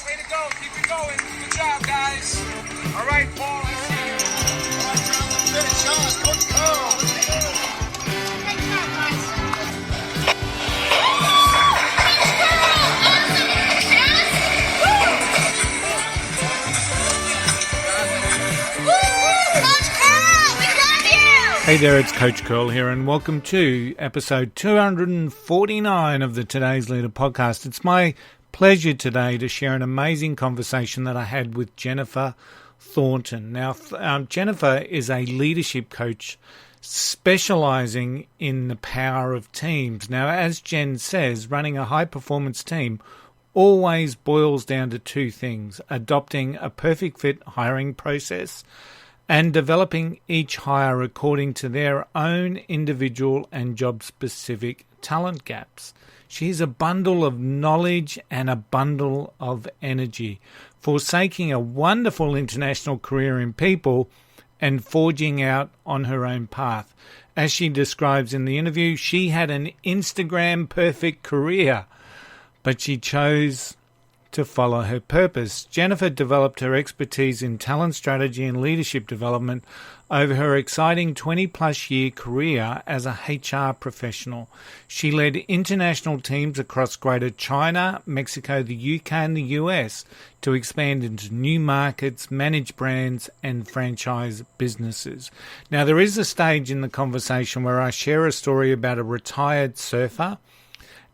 Nice way to go. Keep it going. Good job, guys. All right, Paul. I see you. All right, John. Finish on. Coach Carl. Great job, guys. Hey there, it's Coach Curl here, and welcome to episode 249 of the Today's Leader podcast. It's my pleasure today to share an amazing conversation that I had with Jennifer Thornton. Now, Jennifer is a leadership coach specializing in the power of teams. Now, as Jen says, running a high-performance team always boils down to two things: adopting a perfect fit hiring process and developing each hire according to their own individual and job-specific talent gaps. She's a bundle of knowledge and a bundle of energy, forsaking a wonderful international career in people and forging out on her own path. As she describes in the interview, she had an Instagram-perfect career, but she chose to follow her purpose. Jennifer developed her expertise in talent strategy and leadership development over her exciting 20-plus year career as a HR professional. She led international teams across Greater China, Mexico, the UK and the US to expand into new markets, manage brands and franchise businesses. Now, there is a stage in the conversation where I share a story about a retired surfer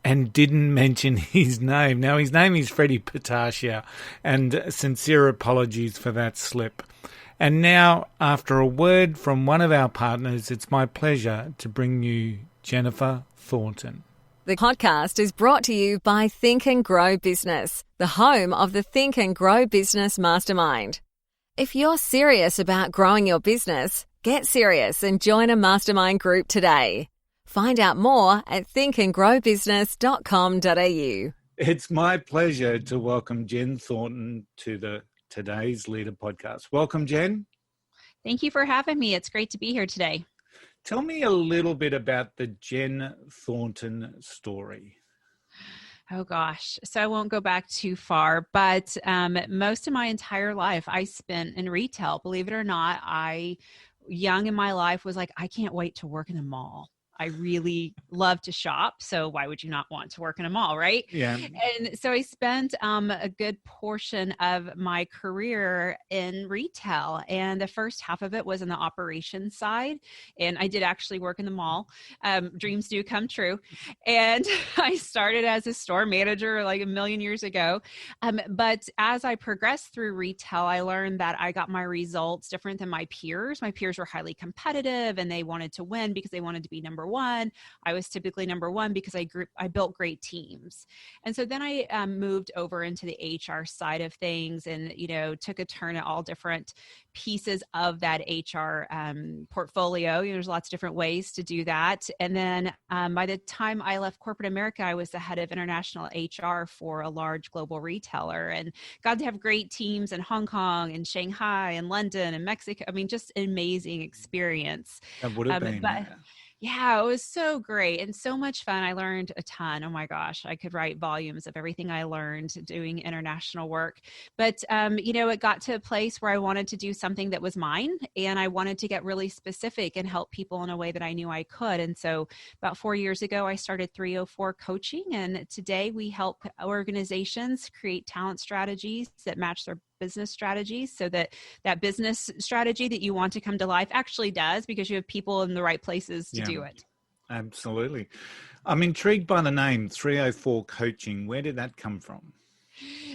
and didn't mention his name. Now, his name is Freddie Patacia, and sincere apologies for that slip. And now, after a word from one of our partners, it's my pleasure to bring you Jennifer Thornton. The podcast is brought to you by Think and Grow Business, the home of the Think and Grow Business Mastermind. If you're serious about growing your business, get serious and join a mastermind group today. Find out more at thinkandgrowbusiness.com.au. It's my pleasure to welcome Jen Thornton to the Today's Leader podcast. Welcome, Jen. Thank you for having me. It's great to be here today. Tell me a little bit about the Jen Thornton story. Oh, gosh. So I won't go back too far, but most of my entire life I spent in retail. Believe it or not, young in my life was like, I can't wait to work in a mall. I really love to shop. So why would you not want to work in a mall, right? Yeah. And so I spent a good portion of my career in retail. And the first half of it was in the operations side. And I did actually work in the mall. Dreams do come true. And I started as a store manager like a million years ago. But as I progressed through retail, I learned that I got my results different than my peers. My peers were highly competitive and they wanted to win because they wanted to be number one. I was typically number one because I built great teams. And so then I moved over into the HR side of things and, took a turn at all different pieces of that HR portfolio. There's lots of different ways to do that. And then by the time I left corporate America, I was the head of international HR for a large global retailer and got to have great teams in Hong Kong and Shanghai and London and Mexico. I mean, just an amazing experience. That would have been. Yeah, it was so great and so much fun. I learned a ton. Oh my gosh, I could write volumes of everything I learned doing international work. But, it got to a place where I wanted to do something that was mine and I wanted to get really specific and help people in a way that I knew I could. And so about 4 years ago, I started 304 Coaching. And today we help organizations create talent strategies that match their business strategies so that business strategy that you want to come to life actually does because you have people in the right places to do it. Absolutely. I'm intrigued by the name 304 Coaching. Where did that come from?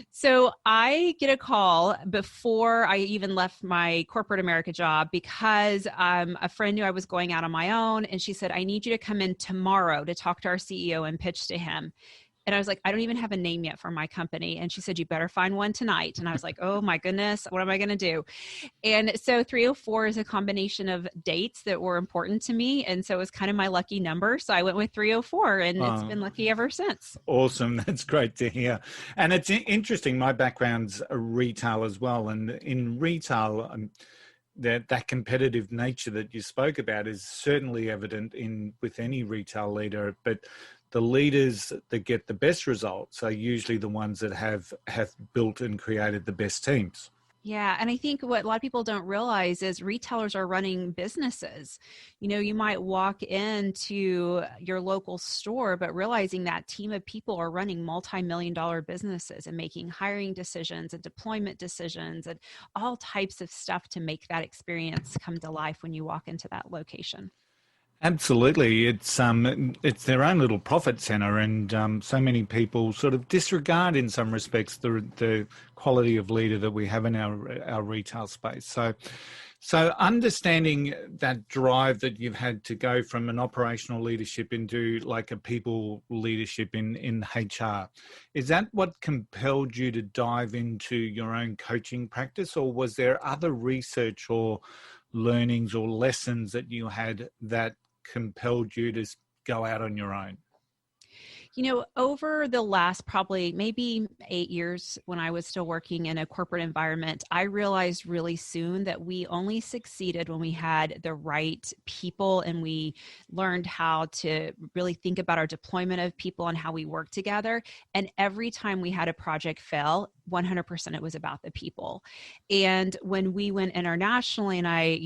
So I get a call before I even left my corporate America job because a friend knew I was going out on my own and she said, I need you to come in tomorrow to talk to our CEO and pitch to him. And I was like, I don't even have a name yet for my company. And she said, you better find one tonight. And I was like, oh my goodness, what am I going to do? And so 304 is a combination of dates that were important to me. And so it was kind of my lucky number. So I went with 304 and it's been lucky ever since. Awesome. That's great to hear. And it's interesting. My background's retail as well. And in retail, that competitive nature that you spoke about is certainly evident with any retail leader. But the leaders that get the best results are usually the ones that have built and created the best teams. Yeah. And I think what a lot of people don't realize is retailers are running businesses. You might walk into your local store, but realizing that team of people are running multi-million dollar businesses and making hiring decisions and deployment decisions and all types of stuff to make that experience come to life when you walk into that location. Absolutely, it's their own little profit center, and so many people sort of disregard, in some respects, the quality of leader that we have in our retail space. So understanding that drive that you've had to go from an operational leadership into like a people leadership in HR, is that what compelled you to dive into your own coaching practice, or was there other research or learnings or lessons that you had that compelled you to go out on your own? Over the last probably maybe 8 years when I was still working in a corporate environment, I realized really soon that we only succeeded when we had the right people and we learned how to really think about our deployment of people and how we work together. And every time we had a project fail, 100% it was about the people. And when we went internationally and I,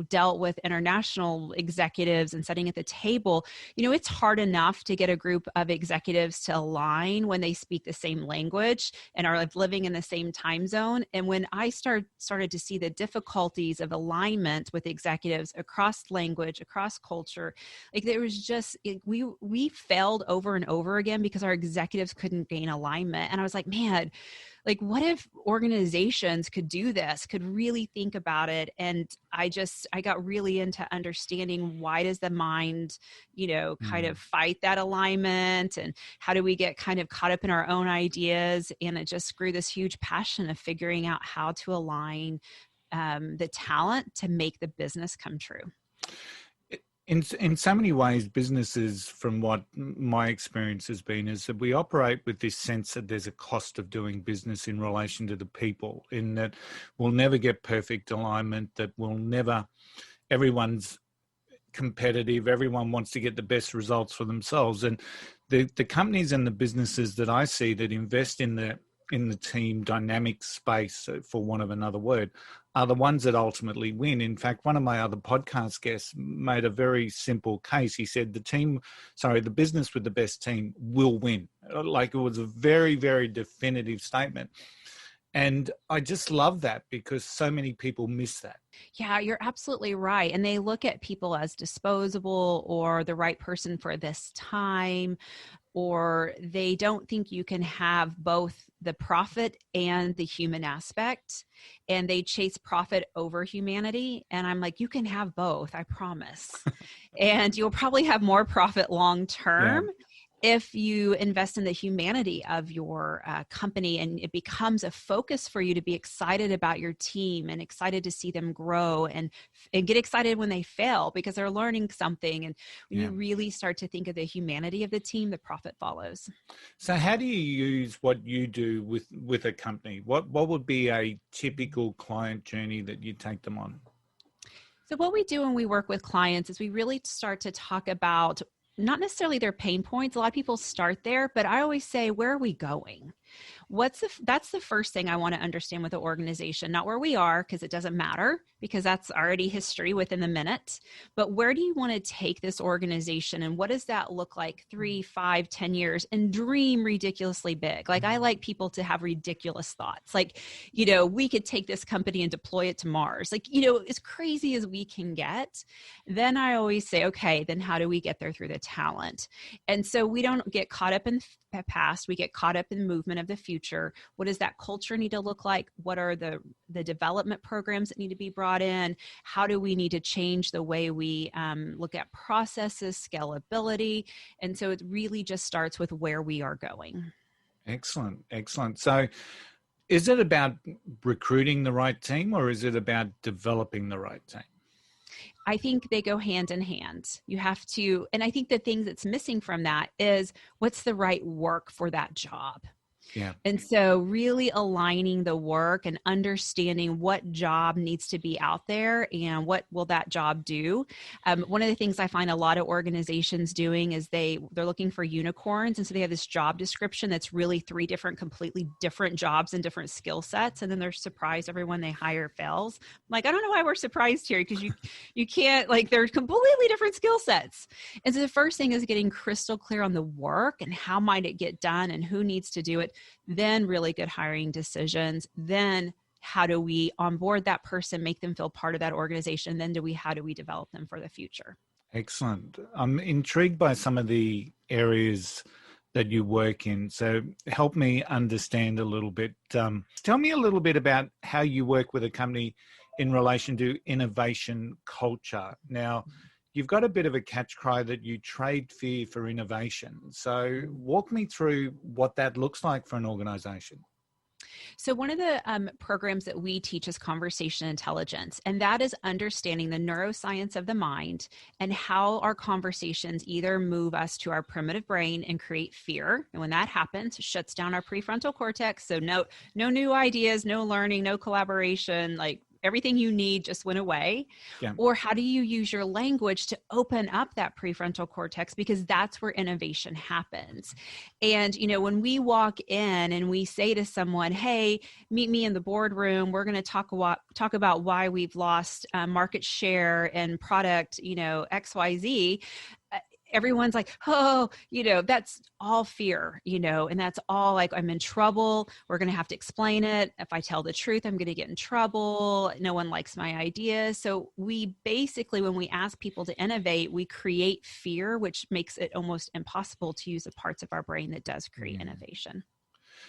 dealt with international executives and sitting at the table, it's hard enough to get a group of executives to align when they speak the same language and are living in the same time zone. And when I started to see the difficulties of alignment with executives across language, across culture, like there was just, we failed over and over again because our executives couldn't gain alignment. And I was like, man, like what if organizations could do this, could really think about it? And I got really into understanding, why does the mind, kind of fight that alignment, and how do we get kind of caught up in our own ideas? And it just grew this huge passion of figuring out how to align the talent to make the business come true. In so many ways, businesses, from what my experience has been, is that we operate with this sense that there's a cost of doing business in relation to the people, in that we'll never get perfect alignment, that everyone's competitive, everyone wants to get the best results for themselves. And the companies and the businesses that I see that invest in the team dynamic space, for want of another word, are the ones that ultimately win. In fact, one of my other podcast guests made a very simple case. He said the business with the best team will win. Like, it was a very, very definitive statement. And I just love that, because so many people miss that. Yeah, you're absolutely right. And they look at people as disposable or the right person for this time, or they don't think you can have both the profit and the human aspect, and they chase profit over humanity. And I'm like, you can have both, I promise. And you'll probably have more profit long term. Yeah. If you invest in the humanity of your company, and it becomes a focus for you to be excited about your team and excited to see them grow, and get excited when they fail because they're learning something. And when you really start to think of the humanity of the team, the profit follows. So how do you use what you do with a company? What would be a typical client journey that you take them on? So what we do when we work with clients is we really start to talk about not necessarily their pain points. A lot of people start there, but I always say, where are we going? That's the first thing I want to understand with the organization, not where we are, because it doesn't matter, because that's already history within the minute. But where do you want to take this organization, and what does that look like 3, 5, 10 years, and dream ridiculously big? Like, I like people to have ridiculous thoughts. Like, we could take this company and deploy it to Mars. Like, as crazy as we can get. Then I always say, okay, then how do we get there through the talent? And so we don't get caught up in the past, we get caught up in the movement of the future. What does that culture need to look like? What are the development programs that need to be brought in? How do we need to change the way we look at processes, scalability? And so it really just starts with where we are going. Excellent. So is it about recruiting the right team, or is it about developing the right team? I think they go hand in hand. You have to, and I think the thing that's missing from that is, what's the right work for that job? Yeah. And so really aligning the work and understanding what job needs to be out there and what will that job do. One of the things I find a lot of organizations doing is they're looking for unicorns. And so they have this job description that's really 3 different, completely different jobs and different skill sets. And then they're surprised everyone they hire fails. Like, I don't know why we're surprised here, because you can't, like, they're completely different skill sets. And so the first thing is getting crystal clear on the work and how might it get done and who needs to do it. Then really good hiring decisions. Then how do we onboard that person, make them feel part of that organization? Then how do we develop them for the future? Excellent. I'm intrigued by some of the areas that you work in. So help me understand a little bit. Tell me a little bit about how you work with a company in relation to innovation culture. Now, you've got a bit of a catch cry that you trade fear for innovation. So walk me through what that looks like for an organization. So one of the programs that we teach is conversation intelligence, and that is understanding the neuroscience of the mind and how our conversations either move us to our primitive brain and create fear. And when that happens, it shuts down our prefrontal cortex. So no new ideas, no learning, no collaboration, like everything you need just went away. Yeah. Or how do you use your language to open up that prefrontal cortex? Because that's where innovation happens. And, when we walk in and we say to someone, hey, meet me in the boardroom, we're going to talk about why we've lost market share and product, XYZ. Everyone's like, oh, that's all fear, and that's all like, I'm in trouble. We're going to have to explain it. If I tell the truth, I'm going to get in trouble. No one likes my ideas. So we basically, when we ask people to innovate, we create fear, which makes it almost impossible to use the parts of our brain that does create innovation.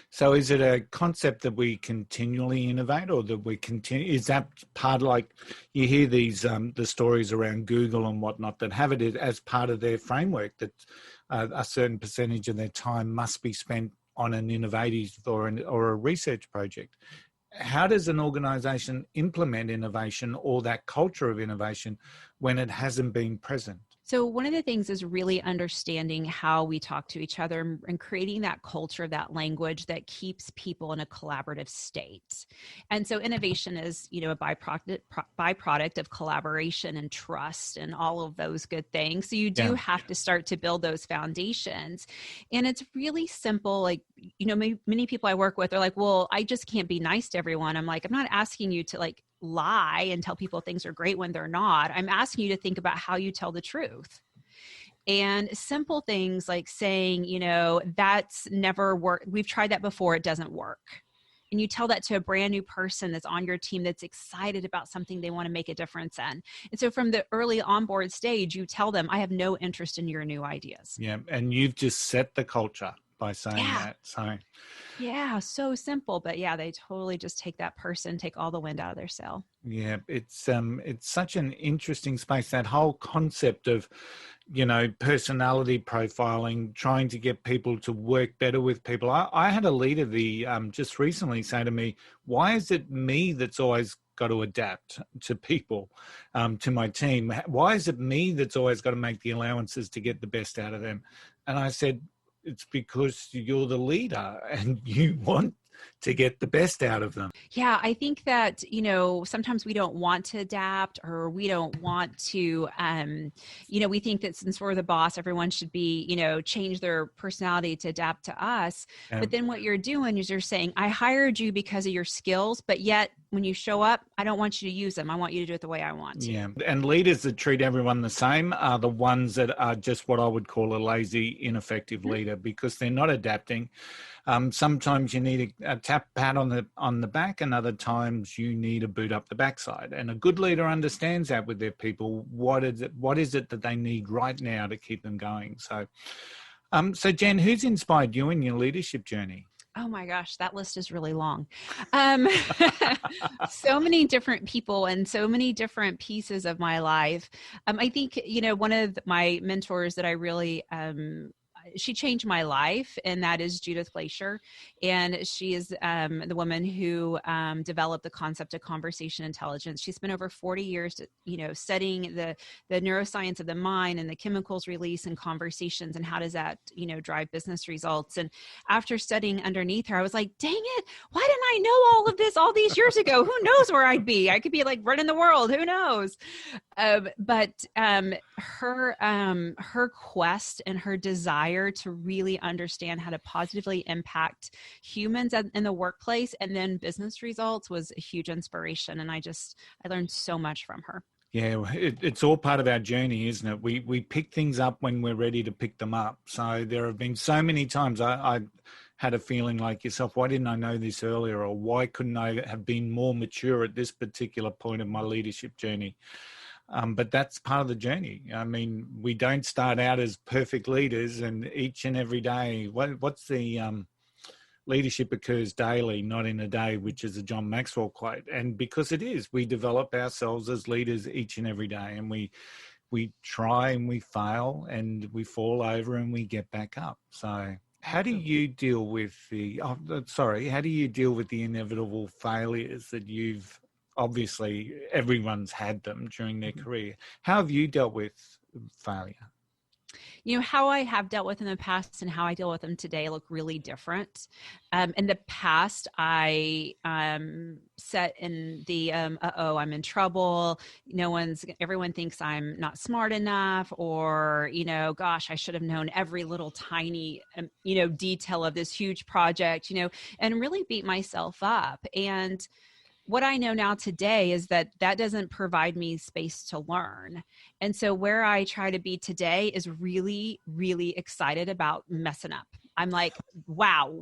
So is it a concept that we continually innovate, or that we continue? Is that part, like you hear these, the stories around Google and whatnot that have it as part of their framework, that a certain percentage of their time must be spent on an innovative or a research project? How does an organization implement innovation or that culture of innovation when it hasn't been present? So one of the things is really understanding how we talk to each other and creating that culture, that language that keeps people in a collaborative state. And so innovation is, a byproduct of collaboration and trust and all of those good things. So you do have to start to build those foundations. And it's really simple. Like, many people I work with are like, well, I just can't be nice to everyone. I'm like, I'm not asking you to lie and tell people things are great when they're not. I'm asking you to think about how you tell the truth. And simple things like saying, that's never worked. We've tried that before. It doesn't work. And you tell that to a brand new person that's on your team that's excited about something they want to make a difference in. And so from the early onboard stage, you tell them, I have no interest in your new ideas. Yeah. And you've just set the culture by saying that. So yeah, so simple, but they totally just take all the wind out of their sail. Yeah, it's such an interesting space, that whole concept of, personality profiling, trying to get people to work better with people. I had a leader just recently say to me, why is it me that's always got to adapt to people, to my team? Why is it me that's always got to make the allowances to get the best out of them? And I said, it's because you're the leader and you want to get the best out of them. Yeah, I think that, sometimes we don't want to adapt, or we don't want to, we think that since we're the boss, everyone should be, change their personality to adapt to us. But then what you're doing is you're saying, I hired you because of your skills, but yet when you show up, I don't want you to use them. I want you to do it the way I want to. Yeah. And leaders that treat everyone the same are the ones that are just what I would call a lazy, ineffective leader, because they're not adapting. Sometimes you need a pat on the back, and other times you need a boot up the backside. And a good leader understands that with their people. What is it that they need right now to keep them going? So Jen, who's inspired you in your leadership journey? Oh my gosh, that list is really long. So many different people and so many different pieces of my life. I think, one of my mentors that I really she changed my life, and that is Judith Glacier. And she is the woman who developed the concept of conversation intelligence. She spent over 40 years, studying the neuroscience of the mind and the chemicals release in conversations, and how does that, drive business results. And after studying underneath her, I was like, dang it, why didn't I know all of this all these years ago? Who knows where I'd be? I could be like running the world. Who knows? But her quest and her desire to really understand how to positively impact humans in the workplace and then business results was a huge inspiration. And I learned so much from her. Yeah, it's all part of our journey, isn't it? We pick things up when we're ready to pick them up. So there have been so many times I had a feeling like yourself, why didn't I know this earlier? Or why couldn't I have been more mature at this particular point of my leadership journey? But that's part of the journey. I mean, we don't start out as perfect leaders, and each and every day, what's the leadership occurs daily, not in a day, which is a John Maxwell quote. And because it is, we develop ourselves as leaders each and every day, and we try and we fail and we fall over and we get back up. So how do you deal with how do you deal with the inevitable failures that you've, obviously everyone's had them during their career? How have you dealt with failure? How I have dealt with in the past and how I deal with them today look really different. In the past, I set in the, I'm in trouble. Everyone thinks I'm not smart enough, or, gosh, I should have known every little tiny, detail of this huge project, and really beat myself up. And what I know now today is that doesn't provide me space to learn. And so where I try to be today is really, really excited about messing up. I'm like, wow,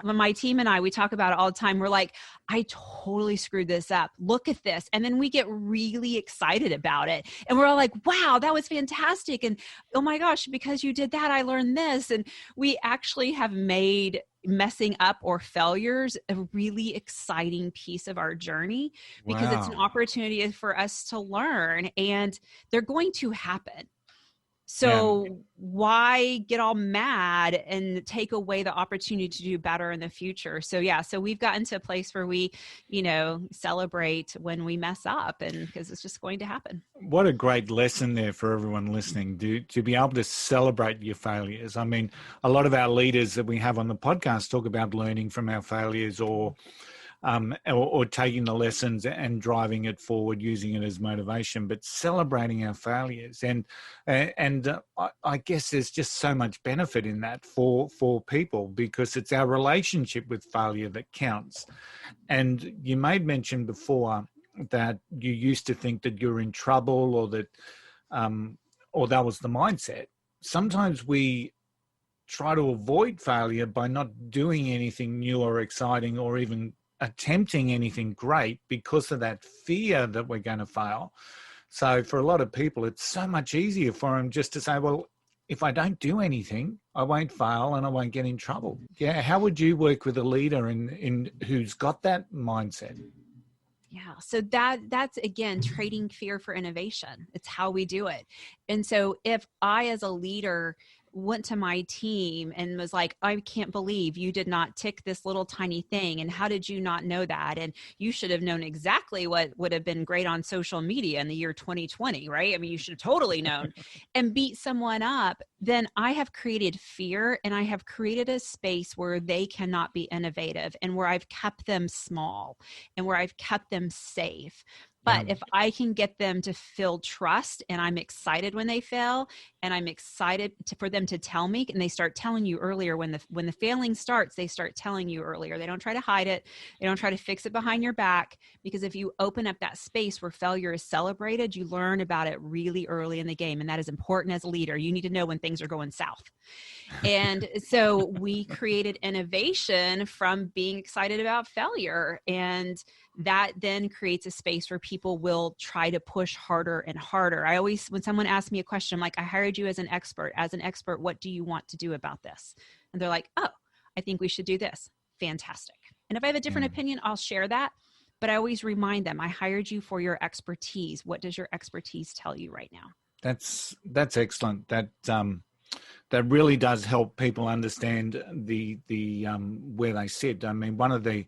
my team and I, we talk about it all the time. We're like, I totally screwed this up. Look at this. And then we get really excited about it. And we're all like, wow, that was fantastic. And oh my gosh, because you did that, I learned this. And we actually have made messing up or failures a really exciting piece of our journey, because it's an opportunity for us to learn, and they're going to happen. So why get all mad and take away the opportunity to do better in the future? So we've gotten to a place where we, celebrate when we mess up, and because it's just going to happen. What a great lesson there for everyone listening, to be able to celebrate your failures. I mean, a lot of our leaders that we have on the podcast talk about learning from our failures, or taking the lessons and driving it forward, using it as motivation, but celebrating our failures. And I guess there's just so much benefit in that for people, because it's our relationship with failure that counts. And you made mention before that you used to think that you're in trouble, or that was the mindset. Sometimes we try to avoid failure by not doing anything new or exciting, or even attempting anything great, because of that fear that we're going to fail. So for a lot of people, it's so much easier for them just to say, well, if I don't do anything, I won't fail and I won't get in trouble. Yeah. How would you work with a leader in who's got that mindset? Yeah. So that's, again, trading fear for innovation. It's how we do it. And so if I, as a leader, went to my team and was like, I can't believe you did not tick this little tiny thing. And how did you not know that? And you should have known exactly what would have been great on social media in the year 2020, right? I mean, you should have totally known, and beat someone up. Then I have created fear, and I have created a space where they cannot be innovative, and where I've kept them small, and where I've kept them safe. But if I can get them to feel trust, and I'm excited when they fail, and I'm excited for them to tell me, and they start telling you earlier, when the failing starts, they start telling you earlier. They don't try to hide it. They don't try to fix it behind your back, because if you open up that space where failure is celebrated, you learn about it really early in the game. And that is important as a leader. You need to know when things are going south. And so we created innovation from being excited about failure. And that then creates a space where people will try to push harder and harder. I always, when someone asks me a question, I'm like, I hired you as an expert. As an expert, what do you want to do about this? And they're like, oh, I think we should do this. Fantastic. And if I have a different opinion, I'll share that. But I always remind them, I hired you for your expertise. What does your expertise tell you right now? That's excellent. That That really does help people understand the where they sit. I mean, one of the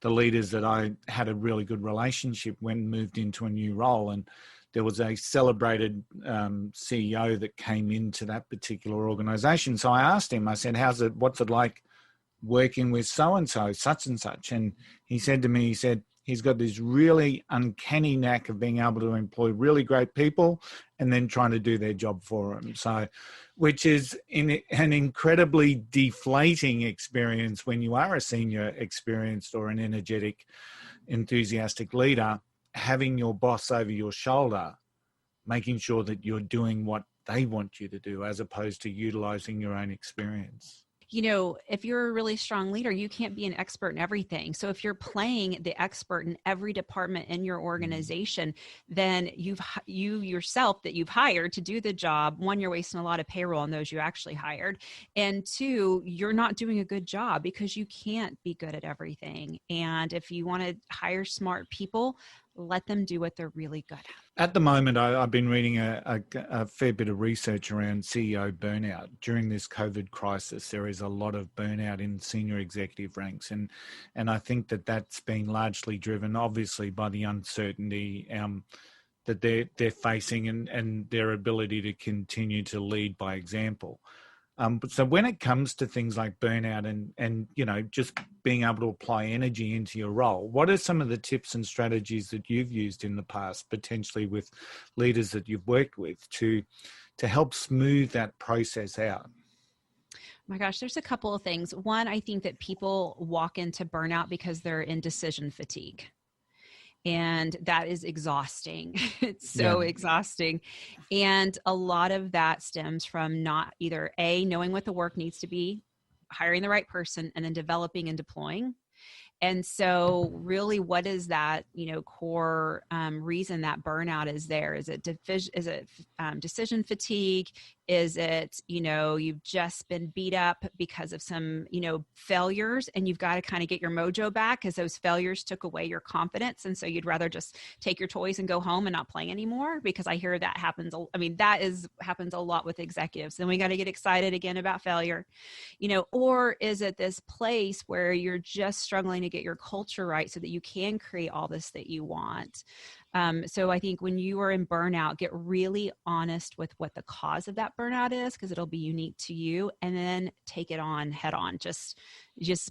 leaders that I had a really good relationship when moved into a new role, and there was a celebrated CEO that came into that particular organisation. So I asked him, I said, what's it like working with so-and-so, such and such? And he said to me, he said, he's got this really uncanny knack of being able to employ really great people and then trying to do their job for them. So, which is an incredibly deflating experience when you are a senior, experienced or an energetic, enthusiastic leader, having your boss over your shoulder, making sure that you're doing what they want you to do as opposed to utilizing your own experience. You know, if you're a really strong leader, you can't be an expert in everything. So if you're playing the expert in every department in your organization, then you yourself that you've hired to do the job, one, you're wasting a lot of payroll on those you actually hired. And two, you're not doing a good job because you can't be good at everything. And if you want to hire smart people, let them do what they're really good at. At the moment, I've been reading a fair bit of research around CEO burnout. During this COVID crisis, there is a lot of burnout in senior executive ranks. And I think that that's been largely driven, obviously, by the uncertainty that they're facing and their ability to continue to lead by example. So when it comes to things like burnout and you know, just being able to apply energy into your role, what are some of the tips and strategies that you've used in the past, potentially with leaders that you've worked with, to help smooth that process out? My gosh, there's a couple of things. One, I think that people walk into burnout because they're in decision fatigue. And that is exhausting. It's so exhausting. And a lot of that stems from not either A, knowing what the work needs to be, hiring the right person, and then developing and deploying. And so really, what is that, you know, core reason that burnout is there? Is it decision fatigue? Is it, you know, you've just been beat up because of some, you know, failures, and you've got to kind of get your mojo back because those failures took away your confidence. And so you'd rather just take your toys and go home and not play anymore, because I hear that happens. I mean, happens a lot with executives. Then we got to get excited again about failure, you know, or is it this place where you're just struggling to get your culture right so that you can create all this that you want? So I think when you are in burnout, get really honest with what the cause of that burnout is, because it'll be unique to you, and then take it on head on. Just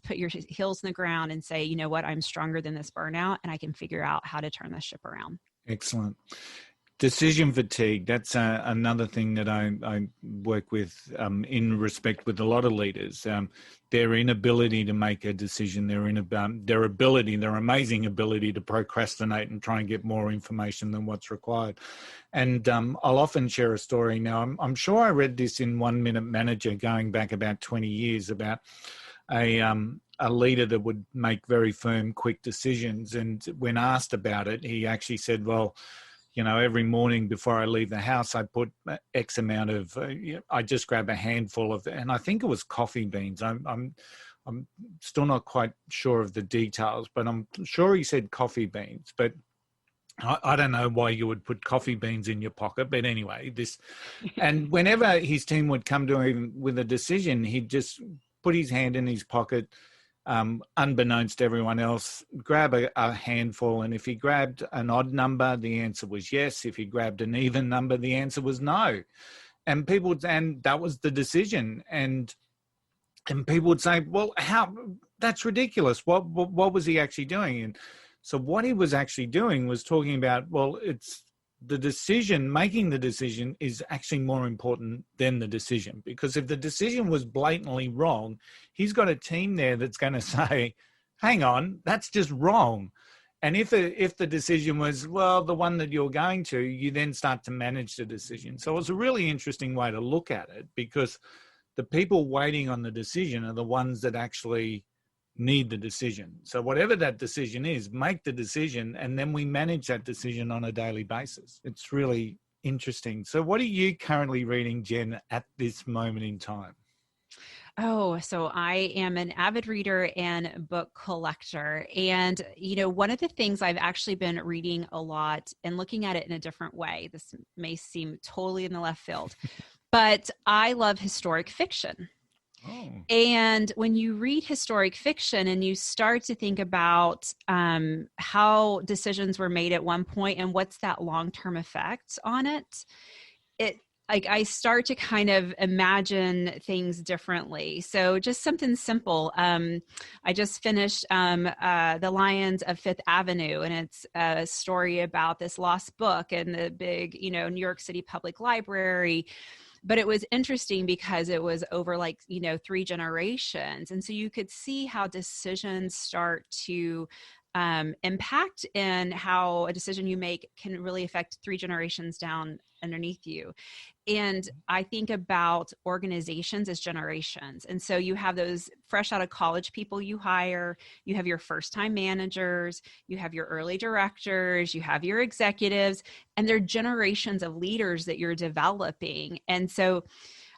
put your heels in the ground and say, you know what, I'm stronger than this burnout and I can figure out how to turn this ship around. Excellent. Decision fatigue, that's another thing that I work with in respect with a lot of leaders. Their inability to make a decision, their amazing ability to procrastinate and try and get more information than what's required. And I'll often share a story. Now, I'm sure I read this in 1 Minute Manager going back about 20 years about a leader that would make very firm, quick decisions. And when asked about it, he actually said, well, you know, every morning before I leave the house, I put X amount of, I just grab a handful of, and I think it was coffee beans. I'm still not quite sure of the details, but I'm sure he said coffee beans. But I don't know why you would put coffee beans in your pocket. But anyway, and whenever his team would come to him with a decision, he'd just put his hand in his pocket, unbeknownst to everyone else, grab a handful. And if he grabbed an odd number, the answer was yes. If he grabbed an even number, the answer was no. And that was the decision. And people would say, well, that's ridiculous. What was he actually doing? And so what he was actually doing was talking about, well, it's the decision, making the decision is actually more important than the decision, because if the decision was blatantly wrong, he's got a team there that's going to say, hang on, that's just wrong. And if the decision was, well, the one that you're going to, you then start to manage the decision. So it's a really interesting way to look at it, because the people waiting on the decision are the ones that actually need the decision. So whatever that decision is, make the decision, and then we manage that decision on a daily basis. It's really interesting. So what are you currently reading, Jen, at this moment in time? Oh, so I am an avid reader and book collector. And, you know, one of the things I've actually been reading a lot and looking at it in a different way, this may seem totally in the left field, but I love historic fiction. Oh, And when you read historic fiction and you start to think about how decisions were made at one point and what's that long-term effect on it, it like I start to kind of imagine things differently. So just something simple. I just finished The Lions of Fifth Avenue, and it's a story about this lost book and the big, New York City Public Library. But it was interesting because it was over 3 generations. And so you could see how decisions start to impact, and how a decision you make can really affect 3 generations down underneath you. And I think about organizations as generations. And so you have those fresh out of college people you hire, you have your first time managers, you have your early directors, you have your executives, and they're generations of leaders that you're developing. And so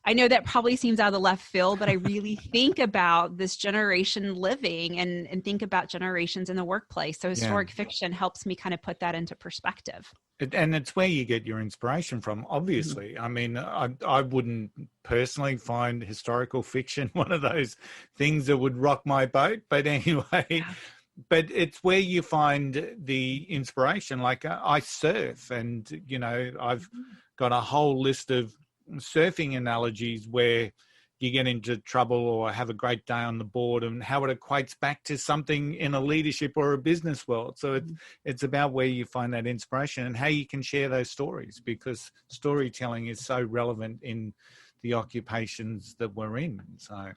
I know that probably seems out of the left field, but I really think about this generation living and think about generations in the workplace. So historic fiction helps me kind of put that into perspective. And it's where you get your inspiration from, obviously. I mean, I wouldn't personally find historical fiction one of those things that would rock my boat. But anyway, but it's where you find the inspiration. Like I surf, and, I've got a whole list of surfing analogies where you get into trouble or have a great day on the board, and how it equates back to something in a leadership or a business world. So it's about where you find that inspiration and how you can share those stories, because storytelling is so relevant in the occupations that we're in. So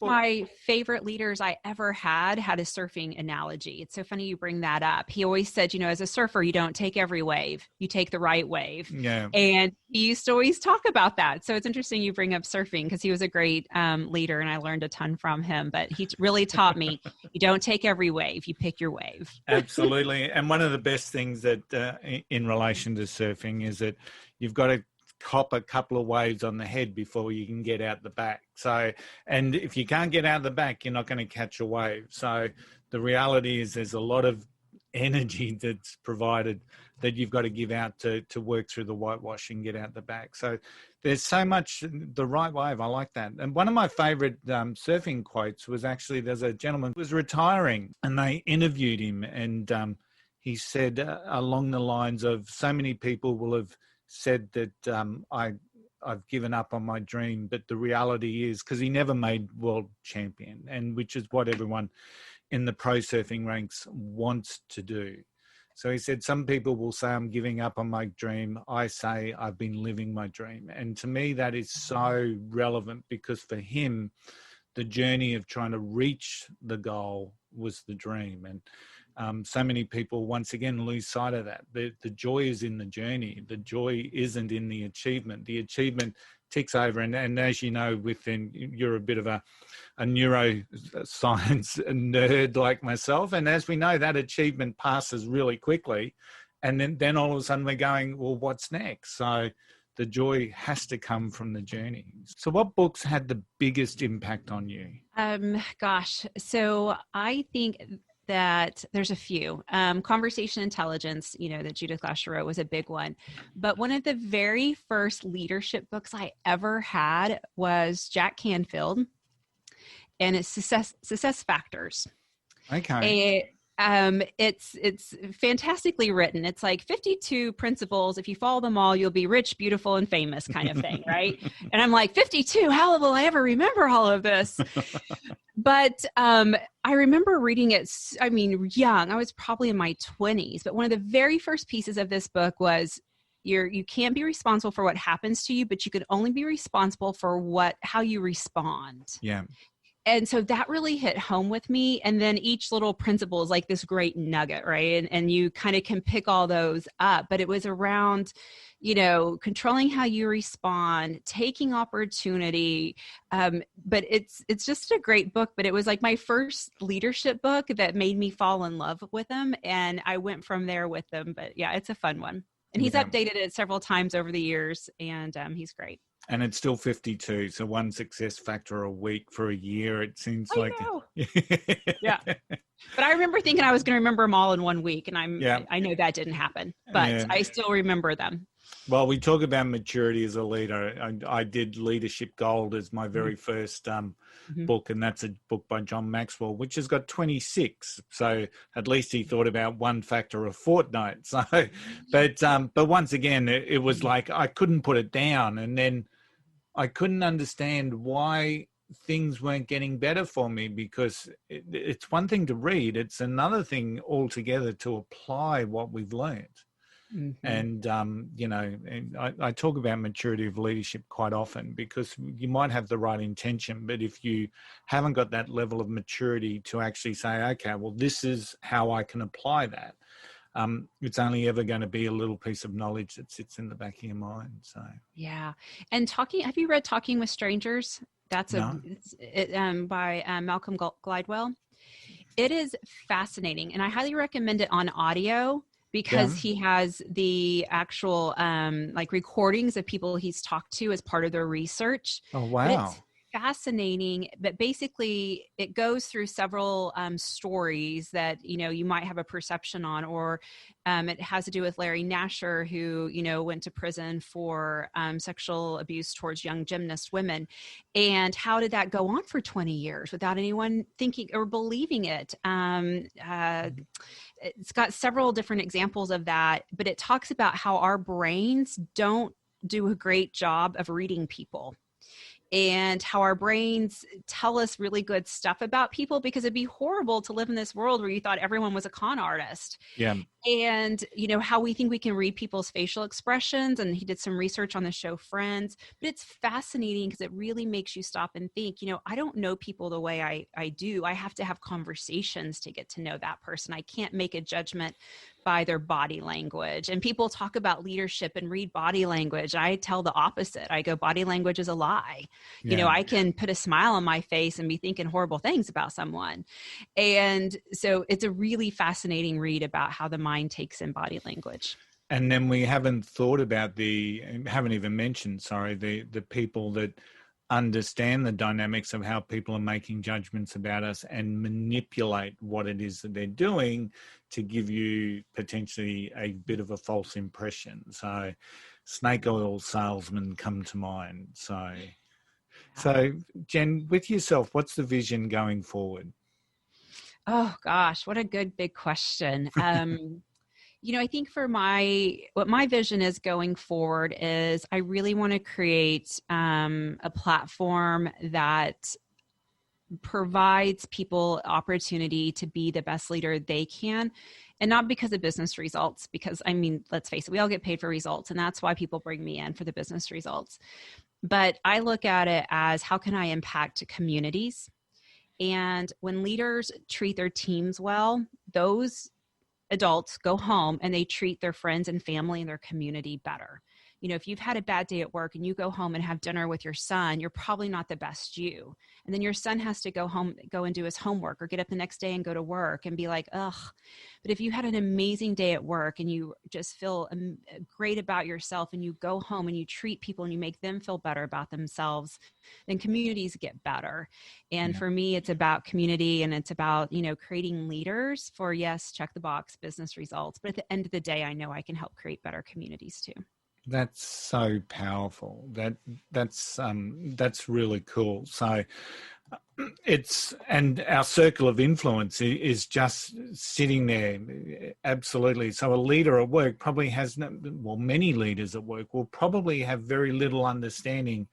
my favorite leaders I ever had a surfing analogy. It's so funny you bring that up. He always said, as a surfer, you don't take every wave, you take the right wave. Yeah. And he used to always talk about that. So it's interesting you bring up surfing, because he was a great leader and I learned a ton from him. But he really taught me, you don't take every wave, you pick your wave. Absolutely. And one of the best things that in relation to surfing is that you've got to cop a couple of waves on the head before you can get out the back. So, and if you can't get out the back, you're not going to catch a wave. So the reality is there's a lot of energy that's provided that you've got to give out to work through the whitewash and get out the back. So there's so much the right wave. I like that. And one of my favorite surfing quotes was actually, there's a gentleman who was retiring and they interviewed him, and he said along the lines of, so many people will have said that I've given up on my dream, but the reality is, because he never made world champion, and which is what everyone in the pro surfing ranks wants to do. So he said, some people will say I'm giving up on my dream. I say I've been living my dream. And to me, that is so relevant, because for him, the journey of trying to reach the goal was the dream. And so many people, once again, lose sight of that. The joy is in the journey. The joy isn't in the achievement. The achievement ticks over. And as you know, you're a bit of a neuroscience nerd like myself. And as we know, that achievement passes really quickly. And then all of a sudden we're going, well, what's next? So the joy has to come from the journey. So what books had the biggest impact on you? So I think that there's a few. Conversation Intelligence, that Judith Glasser wrote, was a big one. But one of the very first leadership books I ever had was Jack Canfield, and it's Success Factors. Okay. It's fantastically written. It's like 52 principles. If you follow them all, you'll be rich, beautiful, and famous, kind of thing, right? And I'm like, 52? How will I ever remember all of this? But I remember reading it, young. I was probably in my 20s. But one of the very first pieces of this book was, you can't be responsible for what happens to you, but you can only be responsible for how you respond. Yeah. And so that really hit home with me. And then each little principle is like this great nugget, right? And you kind of can pick all those up. But it was around, controlling how you respond, taking opportunity. But it's just a great book. But it was like my first leadership book that made me fall in love with them. And I went from there with them. But yeah, it's a fun one. And he's updated it several times over the years. And he's great. And it's still 52, so one success factor a week for a year. It seems like. I know. Yeah. But I remember remember thinking I was going to remember them all in 1 week, and Yeah. I know that didn't happen, but Yeah. I still remember them. Well, we talk about maturity as a leader. I did Leadership Gold as my very first book, and that's a book by John Maxwell, which has got 26. So at least he thought about one factor a fortnight. So, but once again, it was like I couldn't put it down, and then I couldn't understand why things weren't getting better for me, because it's one thing to read, it's another thing altogether to apply what we've learned. And, and I talk about maturity of leadership quite often, because you might have the right intention, but if you haven't got that level of maturity to actually say, okay, well, this is how I can apply that, it's only ever going to be a little piece of knowledge that sits in the back of your mind. So, Yeah. And have you read Talking with Strangers? That's No. by Malcolm Gladwell. It is fascinating, and I highly recommend it on audio, because he has the actual like recordings of people he's talked to as part of their research. Oh, But wow. it's fascinating. But basically, it goes through several stories that you might have a perception on, or it has to do with Larry Nasher, who went to prison for sexual abuse towards young gymnast women, and how did that go on for 20 years without anyone thinking or believing it? It's got several different examples of that, but it talks about how our brains don't do a great job of reading people, and how our brains tell us really good stuff about people, because it'd be horrible to live in this world where you thought everyone was a con artist. Yeah. And how we think we can read people's facial expressions, and he did some research on the show Friends. But it's fascinating, because it really makes you stop and think, I don't know people the way I do. I have to have conversations to get to know that person. I can't make a judgment by their body language. And people talk about leadership and read body language. I tell the opposite. I go, body language is a lie. Yeah. I can put a smile on my face and be thinking horrible things about someone. And so it's a really fascinating read about how the mind takes in body language. And then we haven't even mentioned, the people that understand the dynamics of how people are making judgments about us and manipulate what it is that they're doing to give you potentially a bit of a false impression. So snake oil salesmen come to mind. So Jen, with yourself, what's the vision going forward? Oh gosh, what a good big question. I think for what my vision is going forward is I really want to create a platform that provides people opportunity to be the best leader they can, and not because of business results, because let's face it, we all get paid for results, and that's why people bring me in, for the business results. But I look at it as, how can I impact communities? And when leaders treat their teams well, those adults go home and they treat their friends and family and their community better. If you've had a bad day at work and you go home and have dinner with your son, you're probably not the best you. And then your son has to go and do his homework, or get up the next day and go to work and be like, ugh. But if you had an amazing day at work and you just feel great about yourself, and you go home and you treat people and you make them feel better about themselves, then communities get better. And for me, it's about community, and it's about, creating leaders for, yes, check the box business results. But at the end of the day, I know I can help create better communities too. That's so powerful. That's really cool. So and our circle of influence is just sitting there. Absolutely. So a leader at work probably many leaders at work will probably have very little understanding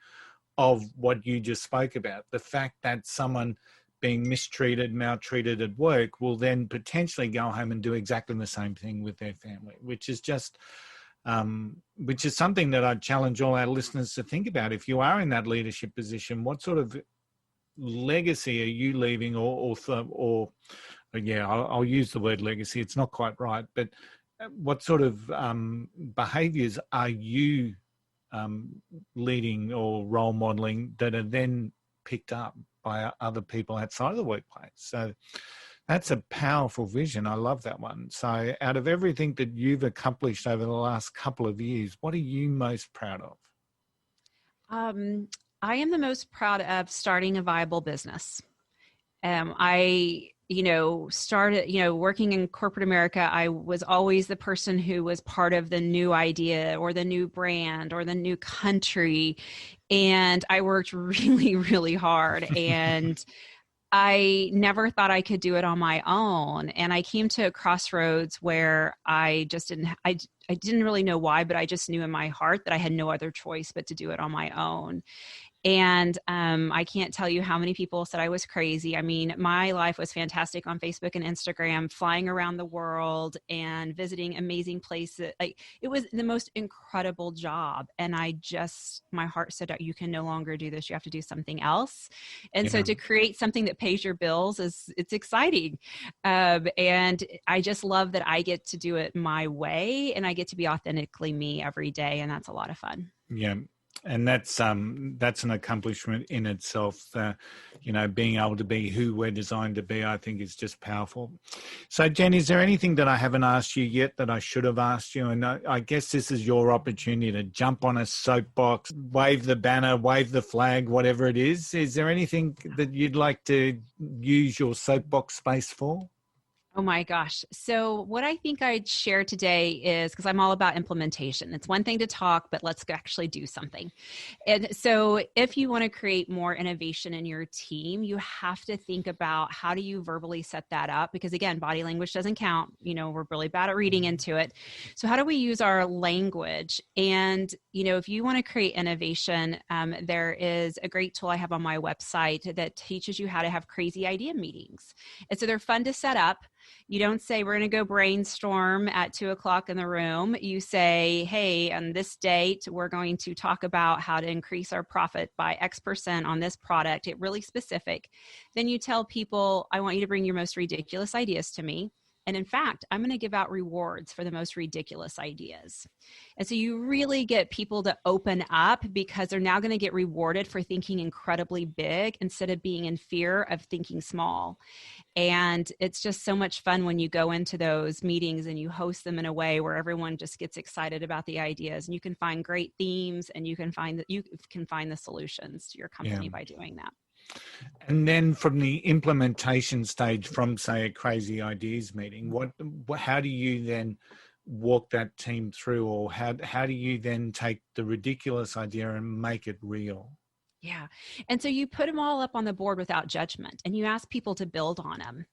of what you just spoke about. The fact that someone being mistreated, maltreated at work will then potentially go home and do exactly the same thing with their family, which is something that I'd challenge all our listeners to think about. If you are in that leadership position, what sort of legacy are you leaving, I'll use the word legacy. It's not quite right, but what sort of behaviors are you leading or role modeling that are then picked up by other people outside of the workplace? So that's a powerful vision. I love that one. So out of everything that you've accomplished over the last couple of years, what are you most proud of? I am the most proud of starting a viable business. I, started, working in corporate America. I was always the person who was part of the new idea or the new brand or the new country. And I worked really, really hard. And I never thought I could do it on my own. And I came to a crossroads where I just I didn't really know why, but I just knew in my heart that I had no other choice but to do it on my own. And I can't tell you how many people said I was crazy. I mean, my life was fantastic on Facebook and Instagram, flying around the world and visiting amazing places. Like, it was the most incredible job. And my heart said, you can no longer do this. You have to do something else. And so Yeah. to create something that pays your bills it's exciting. And I just love that I get to do it my way and I get to be authentically me every day. And that's a lot of fun. Yeah. And that's an accomplishment in itself. Being able to be who we're designed to be, I think, is just powerful. So, Jen, is there anything that I haven't asked you yet that I should have asked you? And I guess this is your opportunity to jump on a soapbox, wave the banner, wave the flag, whatever it is. Is there anything that you'd like to use your soapbox space for? Oh my gosh. So what I think I'd share today is, because I'm all about implementation. It's one thing to talk, but let's actually do something. And so if you want to create more innovation in your team, you have to think about how do you verbally set that up? Because again, body language doesn't count. We're really bad at reading into it. So how do we use our language? And, if you want to create innovation, there is a great tool I have on my website that teaches you how to have crazy idea meetings. And so they're fun to set up. You don't say, we're going to go brainstorm at 2:00 in the room. You say, hey, on this date, we're going to talk about how to increase our profit by X% on this product. Get really specific. Then you tell people, I want you to bring your most ridiculous ideas to me. And in fact, I'm going to give out rewards for the most ridiculous ideas. And so you really get people to open up because they're now going to get rewarded for thinking incredibly big instead of being in fear of thinking small. And it's just so much fun when you go into those meetings and you host them in a way where everyone just gets excited about the ideas, and you can find great themes, and you can find the solutions to your company by doing that. And then from the implementation stage, from say a crazy ideas meeting, how do you then walk that team through, or how do you then take the ridiculous idea and make it real? Yeah. And so you put them all up on the board without judgment, and you ask people to build on them.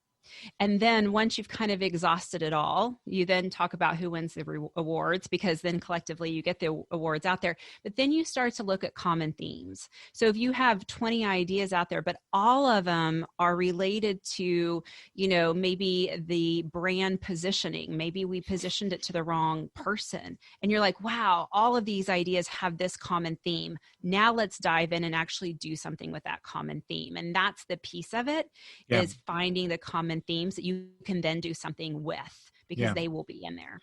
And then once you've kind of exhausted it all, you then talk about who wins the awards, because then collectively you get the awards out there. But then you start to look at common themes. So if you have 20 ideas out there, but all of them are related to, maybe the brand positioning, maybe we positioned it to the wrong person. And you're like, wow, all of these ideas have this common theme. Now let's dive in and actually do something with that common theme. And that's the piece of it, is finding the common themes that you can then do something with, because they will be in there.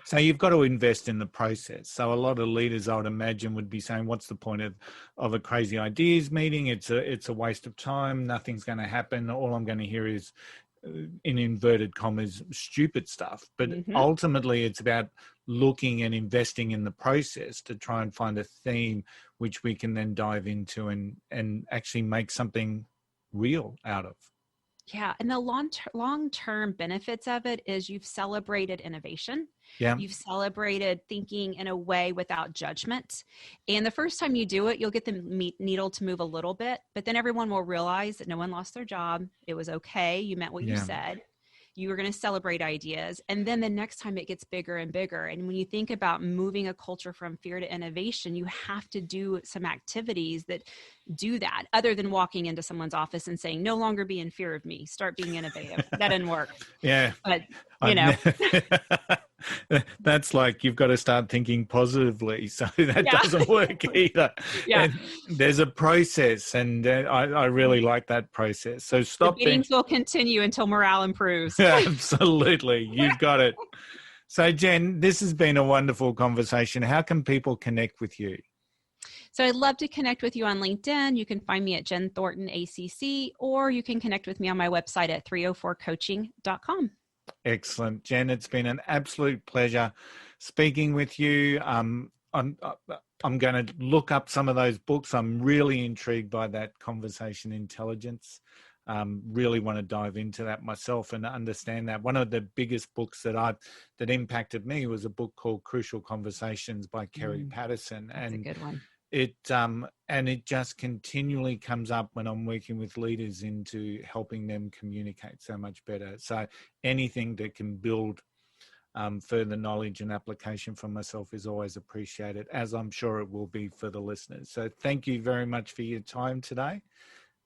So you've got to invest in the process. So a lot of leaders, I would imagine, would be saying, what's the point of a crazy ideas meeting? It's a waste of time. Nothing's going to happen. All I'm going to hear is, in inverted commas, stupid stuff. But ultimately it's about looking and investing in the process to try and find a theme which we can then dive into and actually make something real out of. Yeah. And the long-term benefits of it is you've celebrated innovation. Yeah. You've celebrated thinking in a way without judgment. And the first time you do it, you'll get the needle to move a little bit, but then everyone will realize that no one lost their job. It was okay. You meant what you said. You were going to celebrate ideas. And then the next time it gets bigger and bigger. And when you think about moving a culture from fear to innovation, you have to do some activities that do that, other than walking into someone's office and saying, no longer be in fear of me, start being innovative. That didn't work. Yeah. But, that's like, you've got to start thinking positively. So that doesn't work either. And there's a process, and I really like that process. So stop. The meetings will continue until morale improves. Absolutely. You've got it. So Jen, this has been a wonderful conversation. How can people connect with you? So I'd love to connect with you on LinkedIn. You can find me at Jen Thornton, A.C.C., or you can connect with me on my website at 304coaching.com. Excellent. Jen, it's been an absolute pleasure speaking with you. I'm going to look up some of those books. I'm really intrigued by that conversation intelligence. really want to dive into that myself and understand that. One of the biggest books that impacted me was a book called Crucial Conversations by Kerry Patterson. That's a good one. It just continually comes up when I'm working with leaders into helping them communicate so much better. So anything that can build further knowledge and application for myself is always appreciated, as I'm sure it will be for the listeners. So thank you very much for your time today.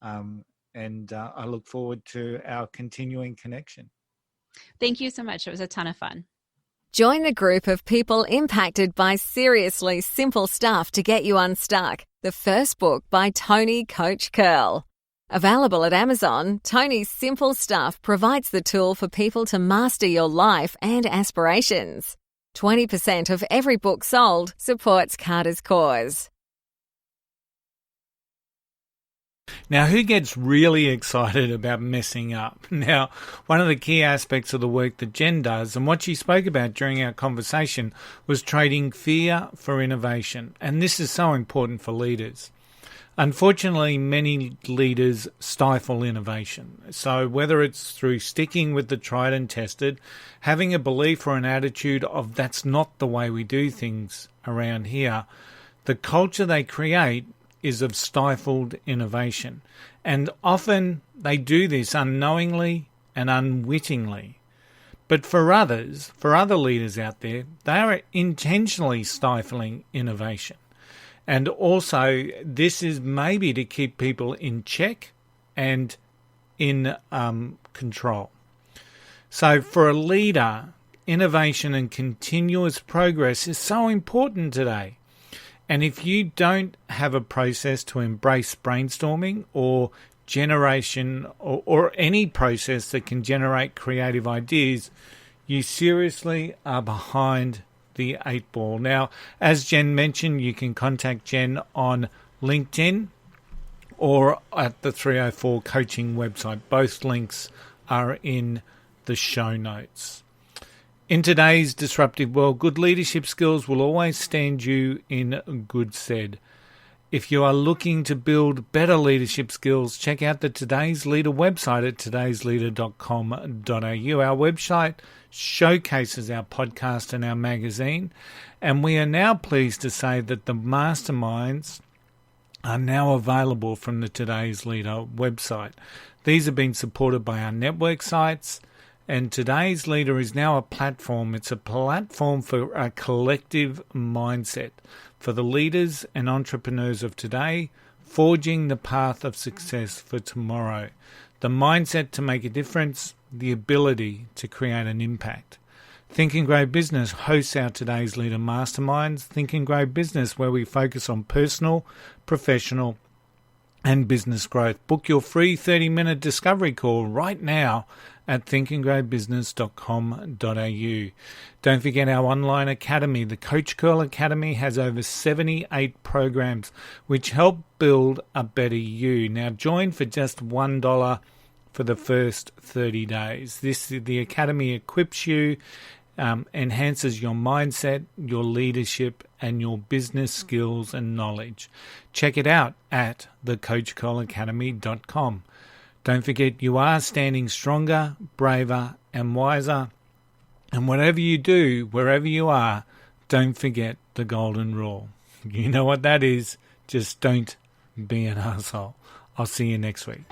And I look forward to our continuing connection. Thank you so much. It was a ton of fun. Join the group of people impacted by seriously simple stuff to get you unstuck. The first book by Tony Coach Curl. Available at Amazon, Tony's Simple Stuff provides the tool for people to master your life and aspirations. 20% of every book sold supports Carter's cause. Now, who gets really excited about messing up? Now, one of the key aspects of the work that Jen does, and what she spoke about during our conversation, was trading fear for innovation. And this is so important for leaders. Unfortunately, many leaders stifle innovation. So whether it's through sticking with the tried and tested, having a belief or an attitude of that's not the way we do things around here, the culture they create is of stifled innovation. And often they do this unknowingly and unwittingly. But for others, for other leaders out there, they are intentionally stifling innovation. And also, this is maybe to keep people in check and in control. So for a leader, innovation and continuous progress is so important today. And if you don't have a process to embrace brainstorming or generation or any process that can generate creative ideas, you seriously are behind the 8 ball. Now, as Jen mentioned, you can contact Jen on LinkedIn or at the 304 Coaching website. Both links are in the show notes. In today's disruptive world, good leadership skills will always stand you in good stead. If you are looking to build better leadership skills, check out the Today's Leader website at todaysleader.com.au. Our website showcases our podcast and our magazine, and we are now pleased to say that the masterminds are now available from the Today's Leader website. These have been supported by our network sites, and Today's Leader is now a platform. It's a platform for a collective mindset for the leaders and entrepreneurs of today, forging the path of success for tomorrow. The mindset to make a difference, the ability to create an impact. Think and Grow Business hosts our Today's Leader Masterminds. Think and Grow Business, where we focus on personal, professional, and business growth. Book your free 30-minute discovery call right now at thinkandgrowbusiness.com.au. Don't forget our online academy. The Coach Curl Academy has over 78 programs which help build a better you. Now join for just $1 for the first 30 days. The academy equips you, enhances your mindset, your leadership, and your business skills and knowledge. Check it out at thecoachcurlacademy.com. Don't forget, you are standing stronger, braver, and wiser. And whatever you do, wherever you are, don't forget the golden rule. You know what that is. Just don't be an asshole. I'll see you next week.